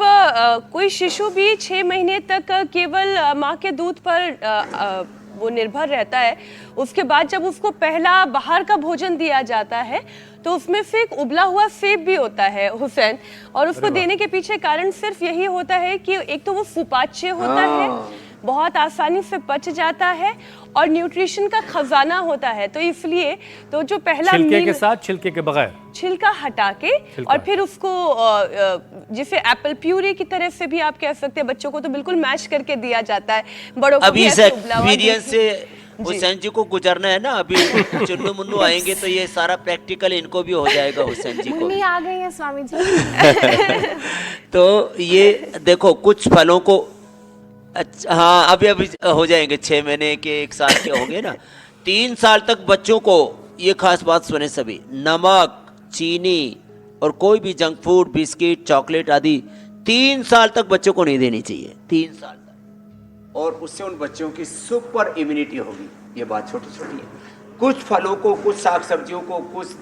कोई शिशु भी 6 महीने तक केवल माँ के दूध पर वो निर्भर रहता है, उसके बाद जब उसको पहला बाहर का भोजन दिया जाता है तो उसमें से एक उबला हुआ सेब भी होता है हुसैन, और उसको देने के पीछे कारण सिर्फ यही होता है कि एक तो वो सुपाच्य होता है, बहुत आसानी से पच जाता है और न्यूट्रिशन का खजाना होता है। तो इसलिए तो जो पहला छिलके के साथ, छिलके के बगैर, छिलका हटा के और फिर उसको जिसे एप्पल प्यूरी की तरह से भी आप कह सकते हैं, बच्चों को तो बिल्कुल मैश करके दिया जाता है, बड़ों को अभी इस एक्सपीरियंस से हुसैन जी को गुजरना है ना। अभी चुन्नू मुन्नू आएंगे तो ये सारा प्रैक्टिकल इनको भी हो जाएगा, हुसैन जी को। मुन्नी आ गई है स्वामी जी। तो ये देखो, कुछ फलों को अच्छा, हाँ अभी हो जाएंगे, 6 महीने के 1 साल के होंगे ना। 3 साल तक बच्चों को, ये खास बात सुने सभी, नमक, चीनी और कोई भी जंक फूड, बिस्किट, चॉकलेट आदि 3 साल तक बच्चों को नहीं देनी चाहिए। 3 साल तक। और उससे उन बच्चों की सुपर इम्यूनिटी होगी। ये बात छोटी छोटी है। कुछ फलों को, कुछ साग सब्जियों को, कुछ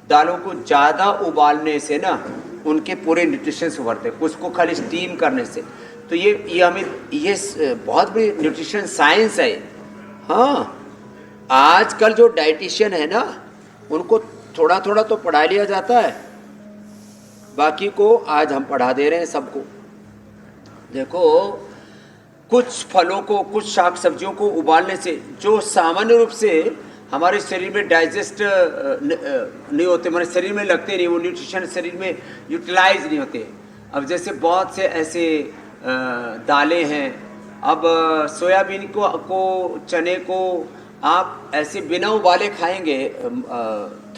दालों को ज़्यादा उबालने से ना उनके पूरे न्यूट्रिशन उभरते, कुछ को खाली स्टीम करने से। तो ये हमें, ये बहुत बड़ी न्यूट्रिशन साइंस है। हाँ, आजकल जो डाइटिशियन है ना, उनको थोड़ा थोड़ा तो पढ़ा लिया जाता है, बाकी को आज हम पढ़ा दे रहे हैं सबको। देखो, कुछ फलों को, कुछ शाक सब्जियों को उबालने से जो सामान्य रूप से हमारे शरीर में डाइजेस्ट नहीं होते, हमारे शरीर में लगते नहीं, वो न्यूट्रिशन शरीर में यूटिलाइज नहीं होते। अब जैसे बहुत से ऐसे दालें हैं, अब सोयाबीन को, चने को आप ऐसे बिना उबाले खाएंगे,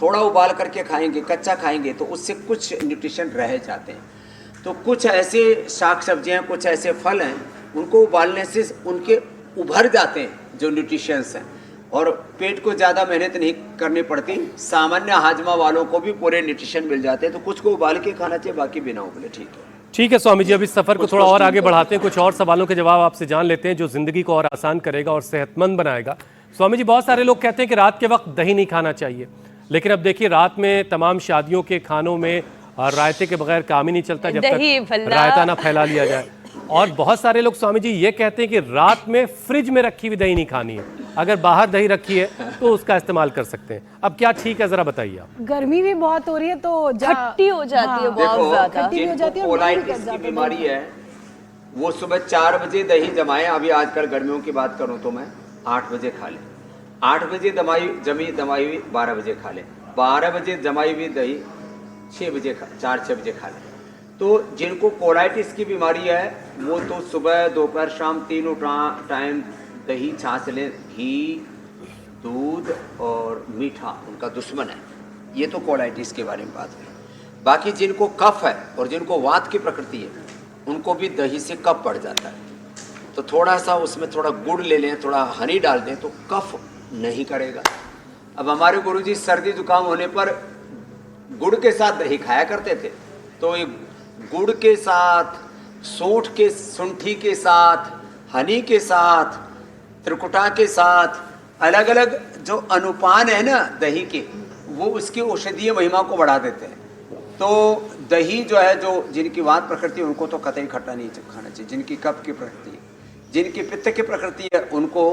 थोड़ा उबाल करके खाएंगे, कच्चा खाएंगे, तो उससे कुछ न्यूट्रिशन रह जाते हैं। तो कुछ ऐसे शाक सब्जियां, कुछ ऐसे फल हैं, उनको उबालने से उनके उभर जाते हैं जो न्यूट्रिशंस हैं, और पेट को ज़्यादा मेहनत नहीं करनी पड़ती। सामान्य हाजमा वालों को भी पूरे न्यूट्रिशन मिल जाते हैं। तो कुछ को उबाल के खाना चाहिए, बाकी बिना उबले ठीक है। ठीक है स्वामी जी, अभी सफर को थोड़ा और आगे बढ़ाते हैं, कुछ और सवालों के जवाब आपसे जान लेते हैं जो जिंदगी को और आसान करेगा और सेहतमंद बनाएगा। स्वामी जी, बहुत सारे लोग कहते हैं कि रात के वक्त दही नहीं खाना चाहिए, लेकिन अब देखिए रात में तमाम शादियों के खानों में रायते के बगैर काम ही नहीं चलता जब तक रायता ना फैला लिया जाए। और बहुत सारे लोग स्वामी जी ये कहते हैं कि रात में फ्रिज में रखी हुई दही नहीं खानी है, अगर बाहर दही रखी है तो उसका इस्तेमाल कर सकते हैं। अब क्या ठीक है, जरा बताइए आप। गर्मी भी बहुत हो रही है तो खट्टी हो जाती है, बहुत ज्यादा खट्टी भी हो जाती है, और कोलाइटिस की बीमारी है, वो सुबह 4 बजे दही जमाए। अभी आजकल गर्मियों की बात करूं तो मैं 8 बजे खा ले, 8 बजे जमाई हुई 12 बजे खा ले, 12 बजे जमाई हुई दही 6 बजे 4-6 बजे खा ले। तो जिनको कोलाइटिस की बीमारी है वो तो सुबह, दोपहर, शाम तीनों टाइम दही, छाछ लें। घी, दूध और मीठा उनका दुश्मन है। ये तो कोलाइटिस के बारे में बात है। बाकी जिनको कफ है और जिनको वात की प्रकृति है, उनको भी दही से कफ बढ़ जाता है। तो थोड़ा सा उसमें थोड़ा गुड़ ले लें, थोड़ा हनी डाल दें तो कफ नहीं करेगा। अब हमारे गुरुजी सर्दी जुकाम होने पर गुड़ के साथ दही खाया करते थे, तो ये गुड़ के साथ सूंठ के सुंठी के साथ, हनी के साथ, त्रिकुटा के साथ, अलग अलग जो अनुपान है ना दही के, वो उसकी औषधीय महिमा को बढ़ा देते हैं। तो दही जो है, जो जिनकी वात प्रकृति है उनको तो कतई खट्टा नहीं खाना चाहिए। जिनकी कफ की प्रकृति है, जिनकी पित्त की प्रकृति है, उनको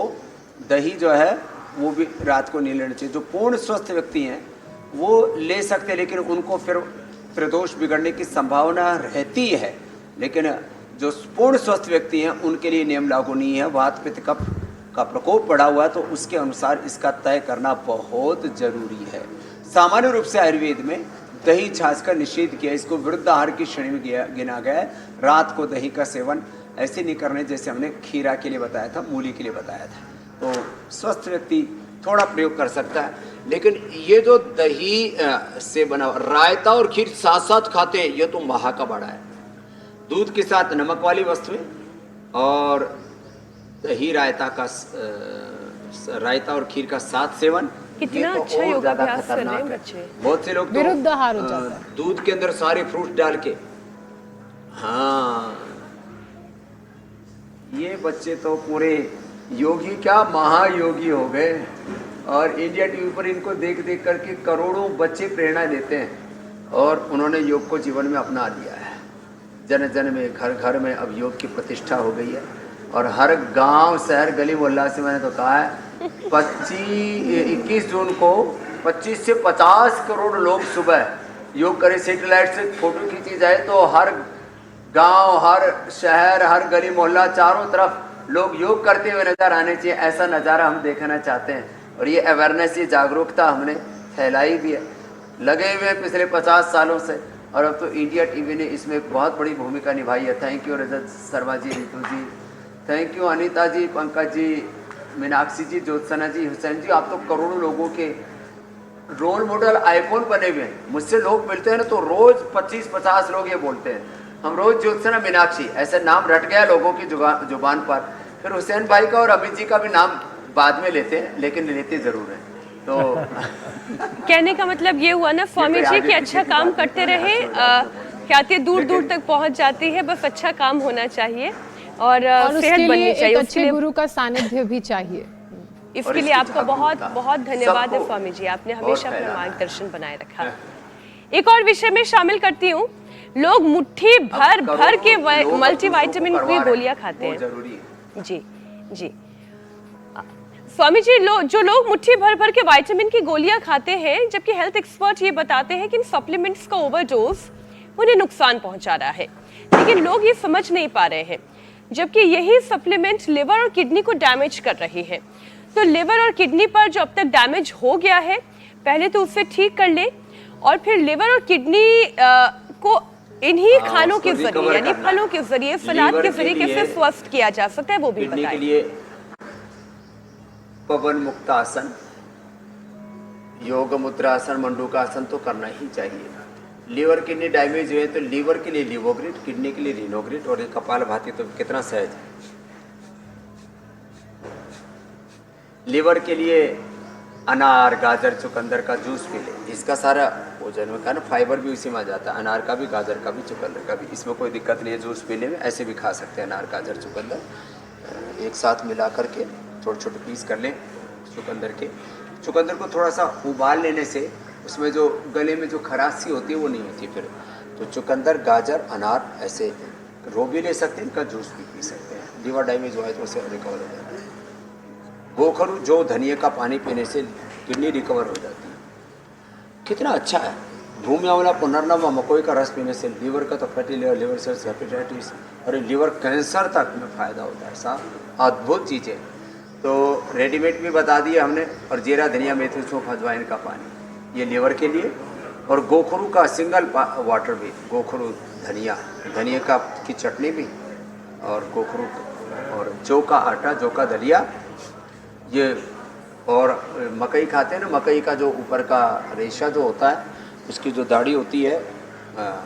दही जो है वो भी रात को नहीं लेना चाहिए। जो पूर्ण स्वस्थ व्यक्ति हैं वो ले सकते हैं, लेकिन उनको फिर प्रदोष बिगड़ने की संभावना रहती है। लेकिन जो पूर्ण स्वस्थ व्यक्ति हैं उनके लिए नियम लागू नहीं है। वात पित्त कफ का प्रकोप बढ़ा हुआ है तो उसके अनुसार इसका तय करना बहुत जरूरी है। सामान्य रूप से आयुर्वेद में दही छाछ का निषेध किया, इसको विरुद्ध आहार की श्रेणी में गिना गया है। रात को दही का सेवन ऐसे नहीं करने जैसे हमने खीरा के लिए बताया था, मूली के लिए बताया था। तो स्वस्थ व्यक्ति थोड़ा प्रयोग कर सकता है। लेकिन ये जो दही से बना रायता और खीर साथ साथ खाते हैं, ये तो महा का बड़ा है। दूध के साथ नमक वाली वस्तुएं और दही रायता और खीर का साथ सेवन, कितना ये तो अच्छा और योगाभ्यास ज्यादा कर रहे हैं खतरनाक है। बच्चे। बहुत से लोग तो विरुद्ध आहार हो जाता है। दूध के अंदर सारे फ्रूट डाल के, हाँ, ये बच्चे तो पूरे योगी क्या महायोगी हो गए। और इंडिया टीवी पर इनको देख देख करके करोड़ों बच्चे प्रेरणा लेते हैं और उन्होंने योग को जीवन में अपना लिया है। जन जन में, घर घर में अब योग की प्रतिष्ठा हो गई है। और हर गांव, शहर, गली मोहल्ला से मैंने तो कहा है 21 जून को 25 से 50 करोड़ लोग सुबह योग करें। सैटेलाइट से फोटो खींची जाए तो हर गांव, हर शहर, हर गली मोहल्ला, चारों तरफ लोग योग करते हुए नजर आने चाहिए। ऐसा नज़ारा हम देखना चाहते हैं। और ये अवेयरनेस, ये जागरूकता हमने फैलाई भी है, लगे हुए हैं पिछले 50 सालों से। और अब तो इंडिया टीवी ने इसमें बहुत बड़ी भूमिका निभाई है। Thank you Rajat Sharma ji, Ritu ji, thank you Anita ji, Pankaj ji, Meenakshi ji, Jyotsna ji, Hussain ji. आप तो करोड़ों लोगों के रोल मॉडल, आइकॉन बने हुए हैं। मुझसे लोग मिलते हैं ना तो रोज 25-50 लोग ये बोलते हैं, हम रोज ज्योत्सना, मीनाक्षी, ऐसे नाम रट गया लोगों की जुबान पर। फिर हुसैन भाई का और अमित जी का भी नाम बाद में लेते हैं, लेकिन लेते जरूर हैं। तो कहने का मतलब ये हुआ ना स्वामी जी कि अच्छा काम करते रहे, ख्याति दूर दूर तक पहुंच जाती है, बस अच्छा काम होना चाहिए और सेहत उसके बननी लिए चाहिए। एक अच्छे गुरु का सानिध्य भी चाहिए। इसके लिए आपका बहुत बहुत धन्यवाद है सबको स्वामी जी, आपने हमेशा अपना फैलाना है। मार्गदर्शन बनाए रखा। एक और विषय में शामिल करती हूँ, लोग मुट्ठी भर भर के मल्टीविटामिन की गोलियां खाते हैं। जरूरी है। जी जी स्वामी जी, जो लोग मुट्ठी भर भर के विटामिन की गोलियां खाते हैं, जबकि हेल्थ एक्सपर्ट ये बताते हैं कि इन सप्लीमेंट्स का ओवरडोज उन्हें नुकसान पहुंचा रहा है, लेकिन लोग ये समझ नहीं पा रहे हैं। जबकि यही सप्लीमेंट लिवर और किडनी को डैमेज कर रही है। तो लिवर और किडनी पर जो अब तक डैमेज हो गया है, पहले तो उसे ठीक कर ले और फिर लिवर और किडनी को इन्हीं खानों के जरिए, यानी फलों के जरिए, सलाद के जरिए कैसे स्वस्थ किया जा सकता है वो भी किडनी के बताएं। लिए पवन मुक्तासन, योग मुद्रासन, मंडूकासन तो करना ही चाहिए। लीवर किडनी डैमेज हुए तो लीवर के लिए लिवोग्रिड, किडनी के लिए रिनोग्रिड, और ये कपालभाति तो कितना सहज है। लीवर के लिए अनार, गाजर, चुकंदर का जूस पी ले, इसका सारा भोजन में ना फाइबर भी उसी में आ जाता है। अनार का भी, गाजर का भी, चुकंदर का भी, इसमें कोई दिक्कत नहीं है जूस पीने में। ऐसे भी खा सकते हैं अनार, गाजर, चुकंदर एक साथ मिला करके छोटे छोटे पीस कर लें चुकंदर के। चुकंदर को थोड़ा सा उबाल लेने से उसमें जो गले में जो खराश सी होती है वो नहीं होती फिर। तो चुकंदर, गाजर, अनार ऐसे रो भी ले सकते हैं, इनका जूस भी पी सकते हैं। लीवर डैमेज हुआ है तो उसे रिकवर हो जाता है। गोखरू, जो धनिया का पानी पीने से किडनी रिकवर हो जाती है। कितना अच्छा है। भूमि आंवला, पुनर्नवा, मकोई का रस पीने से लीवर का तो fatty liver, liver cells, hepatitis और लीवर कैंसर तक में फ़ायदा होता है। साहब अद्भुत चीज़ें। तो रेडीमेड भी बता दिया हमने। और जीरा, धनिया, मेथी, सौंफ, अजवाइन का पानी, ये लीवर के लिए। और गोखरू का सिंगल वाटर भी, गोखरू, धनिया का की चटनी भी, और गोखरू और जौ का आटा, जौ का दलिया, ये। और मकई खाते हैं ना, मकई का जो ऊपर का रेशा जो होता है, उसकी जो दाढ़ी होती है,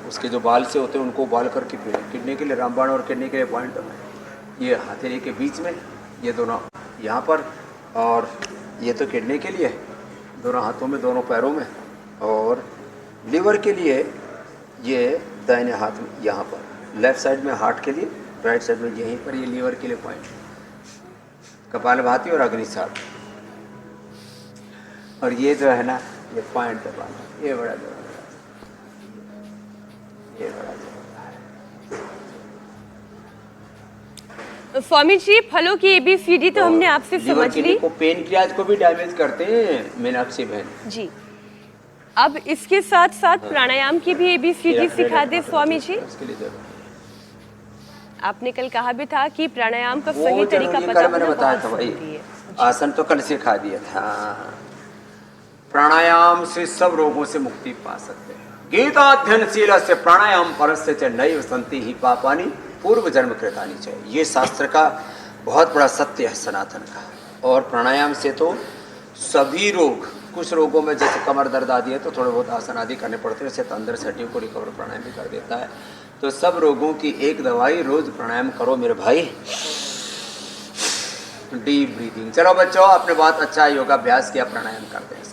उसके जो बाल से होते हैं, उनको उबाल करके पीने। किडनी के लिए रामबाण और किडनी के लिए पॉइंट, ये हथेली के बीच में, ये दोनों यहाँ पर, और ये तो किडनी के लिए दोनों हाथों में, दोनों पैरों में। और लीवर के लिए ये दाहिने हाथ में यहाँ पर, लेफ्ट साइड में हार्ट के लिए, राइट साइड में यहीं पर ये लीवर के लिए पॉइंट, कपालभाति और अग्निसार। और ये जो है ना, ये पॉइंट दबाना, ये बड़ा जरूरी है, ये बड़ा जरूरी है। स्वामी जी, फलों की ABCD तो हमने आपसे समझ ली। पेनक्रियाज को भी डैमेज करते हैं मीनाक्षी बहन जी, अब इसके साथ साथ प्राणायाम की भी ABCD सिखा दे स्वामी जी। उसके लिए जरूरी आपने कल कहा भी था कि प्राणायाम का वो सही तरीका जरूरी है, पता कल मैंने होना बताया बहुत था भाई, जरूरी है। आसन तो कल सिखा दिया था। प्राणायाम से सब रोगों से मुक्ति पा सकते हैं। गीताध्ययनशील से प्राणायाम परस्य च नैव सन्ति ही पापानि पूर्व जन्म कृतानि च। ये शास्त्र का बहुत बड़ा सत्य है सनातन का। और प्राणायाम से तो सभी रोग, कुछ रोगों में जैसे कमर दर्द आदि है तो थोड़े बहुत आसन आदि करने पड़ते हैं, इससे तो अंदर से हड्डियों को रिकवर प्राणायाम भी कर देता है। तो सब रोगों की एक दवाई, रोज प्राणायाम करो मेरे भाई, डीप ब्रीदिंग। चलो बच्चों, आपने बहुत अच्छा योगाभ्यास किया, प्राणायाम करते हैं।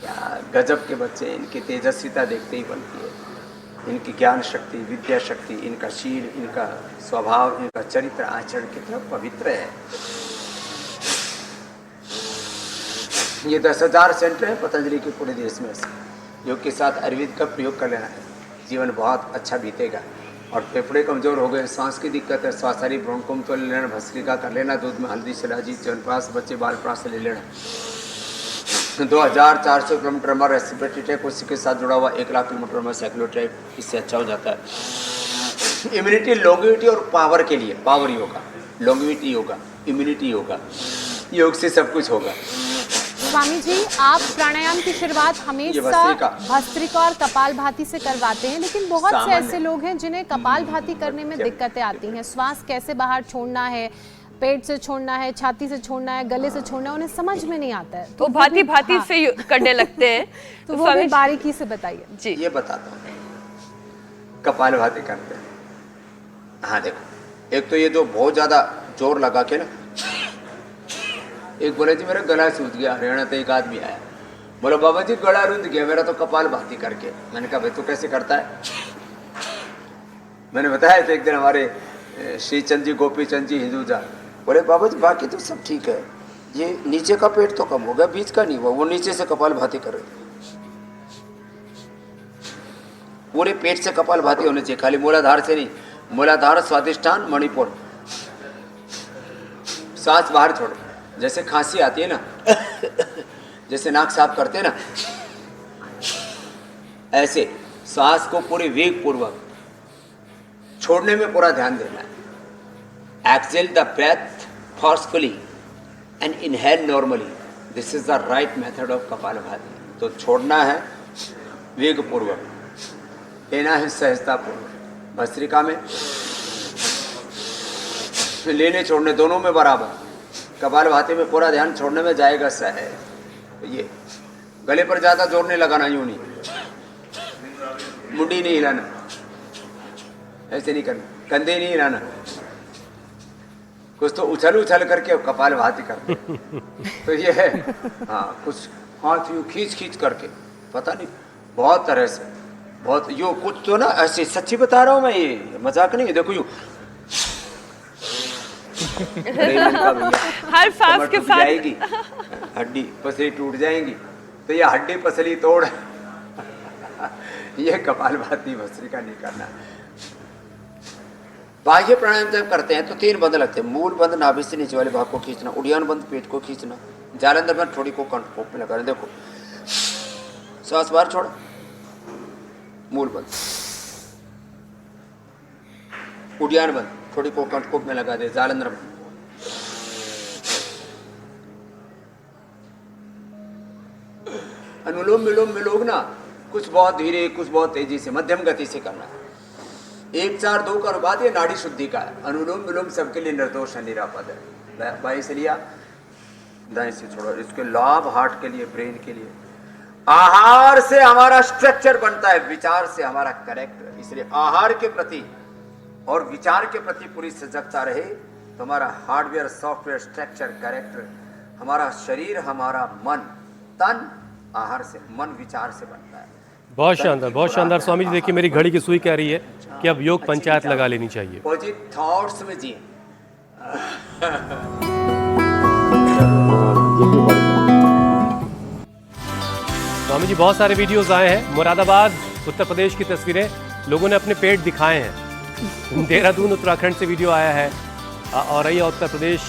क्या गजब के बच्चे, इनकी तेजस्विता देखते ही बनती है। इनकी ज्ञान शक्ति, विद्या शक्ति, इनका शील, इनका स्वभाव, इनका चरित्र आचरण कितना पवित्र है। ये 10,000 सेंटर है पतंजलि के पूरे देश में। योग के साथ आयुर्वेद का प्रयोग कर लेना है, जीवन बहुत अच्छा बीतेगा। और फेफड़े कमजोर हो गए, सांस की दिक्कत है, श्वासारी ब्रोंकोम तो ले लेना, भस्त्रिका कर लेना, दूध में हल्दी शिलाजी च्यवनप्राश, बच्चे बालप्राश ले लेना। 2400 किलोमीटर हमारा रेस्पिरेटरी ट्रैक उसी के साथ जुड़ा हुआ, 1 लाख किलोमीटर हमारा साइक्लो ट्रैक, इससे अच्छा हो जाता है। इम्यूनिटी, लॉन्गिविटी और पावर के लिए power yoga, longevity yoga, immunity yoga, योग से सब कुछ होगा। स्वामी जी, आप प्राणायाम की शुरुआत हमेशा भस्त्रिका और कपालभाति से करवाते हैं, लेकिन बहुत से ऐसे लोग हैं जिन्हें कपालभाति करने में दिक्कतें आती हैं। श्वास कैसे बाहर छोड़ना है, पेट से छोड़ना है, छाती से छोड़ना है, गले से छोड़ना है, उन्हें समझ में नहीं आता है। तो भांति भांति से करने लगते हैं। तो वो भी बारीकी से बताइए जी। ये बताता हूँ, कपालभाति करते हैं। हाँ देखो, एक तो ये जो बहुत ज्यादा जोर लगा के ना, एक बोले जी मेरा गला सूझ गया, हरियाणा से एक आदमी आया, बोलो बाबा जी गला रुंध गया मेरा तो कपालभाति करके। मैंने कहा भाई तू कैसे करता है? मैंने बताया था एक दिन हमारे श्री चंद जी, गोपी चंद जी हिंदुजा, बोले बाबा जी बाकी तो सब ठीक है, ये नीचे का पेट तो कम हो गया, बीच का नहीं हुआ। वो नीचे से कपालभाति कर रहे थे। पूरे पेट से कपालभाति होनी चाहिए, खाली मूलाधार से नहीं। मूलाधार, स्वादिष्ठान, मणिपुर, सांस बाहर छोड़ो। जैसे खांसी आती है ना, जैसे नाक साफ करते हैं ना, ऐसे सांस को पूरी वेग पूर्वक छोड़ने में पूरा ध्यान देना है। Exhale the breath forcefully and inhale normally, this is the right method of kapalbhati. तो छोड़ना है वेग पूर्वक, लेना है सहजता पूर्वक। भस्त्रिका में लेने छोड़ने दोनों में बराबर। कपालभाति में पूरा ध्यान छोड़ने में जाएगा सहज। तो ये गले पर ज्यादा जोर नहीं लगाना, यूं नहीं, मुंडी नहीं हिलाना, ऐसे नहीं करना, कंधे नहीं हिलाना। कुछ तो उछल उछल करके कपालभाति करते। तो ये है, हाँ, कुछ हाथ यूं खींच खींच करके, पता नहीं बहुत तरह से, बहुत यो कुछ तो ना ऐसे, सच्ची बता रहा हूँ मैं, ये मजाक नहीं। देखो यूं हर सांस के साथ जाएगी, हड्डी पसली टूट जाएंगी, तो ये हड्डी पसली तोड़ ये कपालभाति भस्त्रिका नहीं करना। बाह्य प्राणायाम जब करते हैं तो 3 बंद लगते हैं। मूल बंद नाभि से नीचे वाले भाग को खींचना, उड़ियान बंद पेट को खींचना, जालंधर बंद थोड़ी को कंठकोप में लगाना। देखो सांस बाहर छोड़ो, मूल बंद, उड़ियान बंद थोड़ी को कंठकोप में लगा दे, जालंधर बंद। अनुलोम विलोम में लोग ना कुछ बहुत धीरे, कुछ बहुत तेजी से, मध्यम गति से करना। 1-4-2 का अनुपात ये नाड़ी शुद्धि का है। अनुलोम विलोम सबके लिए निर्दोष है, निरापद है। बाएं से लिया, दाएं से छोड़ो। इसके लाभ हार्ट के लिए, ब्रेन के लिए। आहार से हमारा स्ट्रक्चर बनता है, विचार से हमारा कैरेक्टर। इसलिए आहार के प्रति और विचार के प्रति पूरी सजगता रहे तो हमारा हार्डवेयर, सॉफ्टवेयर, स्ट्रक्चर, कैरेक्टर, हमारा शरीर, हमारा मन, तन आहार से, मन विचार से बनता है। बहुत शानदार, बहुत शानदार। स्वामी जी देखिए, मेरी घड़ी की सुई कह रही है कि अब योग पंचायत लगा लेनी चाहिए। पॉजिटिव थॉट्स में जिए। स्वामी जी बहुत सारे वीडियोस आए हैं, मुरादाबाद उत्तर प्रदेश की तस्वीरें, लोगों ने अपने पेट दिखाए हैं। देहरादून उत्तराखंड से वीडियो आया है, औरैया उत्तर प्रदेश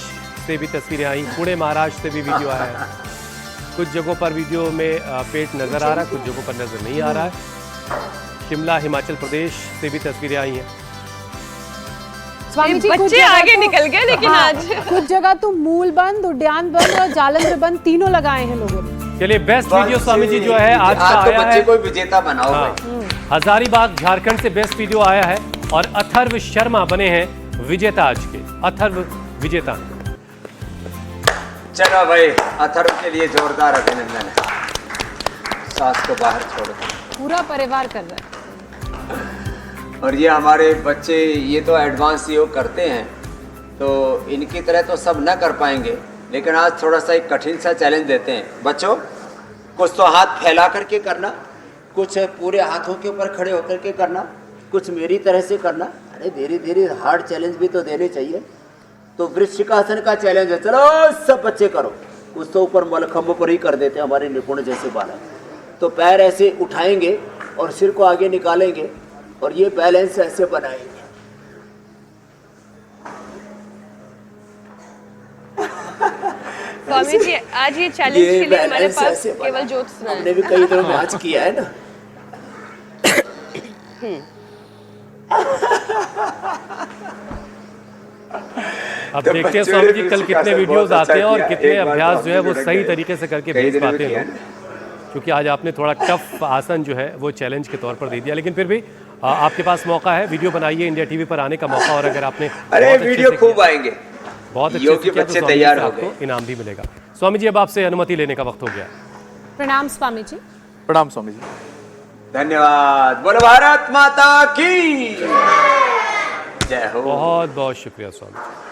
से भी तस्वीरें आई, पुणे महाराष्ट्र से भी वीडियो आया है। कुछ जगहों पर वीडियो में पेट नजर आ रहा है, कुछ जगहों पर नजर नहीं आ रहा है। शिमला हिमाचल प्रदेश से भी तस्वीरें आई हैं। स्वामी जी कुछ बच्चे जगह आगे तो- निकल गए, लेकिन हाँ, आज कुछ जगह तो मूल बंद, उद्यान बंद और जालंधर बंद तीनों लगाए हैं लोगों ने। चलिए, बेस्ट वीडियो स्वामी जी जो है आज का तो आया बच्चे है। को विजेता बनाओ हाँ, भाई। हजारीबाग झारखंड से बेस्ट वीडियो आया है और अथर्व शर्मा बने हैं विजेता आज के। अथर्व विजेता। चलो भाई, अथर्व के लिए जोरदार अभिनंदन है। सांस को बाहर छोड़ दो। पूरा परिवार कर रहा है। और ये हमारे बच्चे ये तो एडवांस योग करते हैं, तो इनकी तरह तो सब ना कर पाएंगे, लेकिन आज थोड़ा सा एक कठिन सा चैलेंज देते हैं। बच्चों, कुछ तो हाथ फैला करके करना, कुछ पूरे हाथों के ऊपर खड़े होकर के करना, कुछ मेरी तरह से करना। अरे धीरे धीरे हार्ड चैलेंज भी तो देने चाहिए। तो वृश्चिकासन का चैलेंज है, चलो सब बच्चे करो। कुछ तो ऊपर मलखम्ब पर ही कर देते हैं हमारे निपुण जैसे बालक। तो पैर ऐसे उठाएंगे और सिर को आगे निकालेंगे और ये बैलेंस ऐसे बनाएंगे। स्वामी जी आज ये चैलेंज के लिए हमारे बैलेंस पास ऐसे बना। केवल ज्योत्सना हमने है। भी कई दिनों में आज किया है ना। अब तो देखते हैं बच्चों स्वामी ने जी कल वृश्चिकासन कितने वीडियोस बहुत अच्छा आते हैं और किया। कितने एक बार तो अभ्यास जो है आपने वो भी सही रख तरीके से करके कई भेज दिनों में पाते किया हैं लोग। क्योंकि आज आपने थोड़ा टफ आसन जो है वो चैलेंज के तौर पर दे दिया, लेकिन फिर भी आपके पास मौका है, वीडियो बनाइए, इंडिया टीवी पर आने का मौका। और अगर आपने अरे बहुत अच्छे वीडियो से खूब किया, आएंगे। बहुत अच्छे योगी से किया, तो बच्चे स्वामी जी तैयार से हो आपको गए। इनाम भी मिलेगा। स्वामी जी अब आपसे अनुमति लेने का वक्त हो गया। प्रणाम स्वामी जी। प्रणाम स्वामी जी। धन्यवाद। बोलो भारत माता की जय हो। बहुत बहुत शुक्रिया स्वामी जी।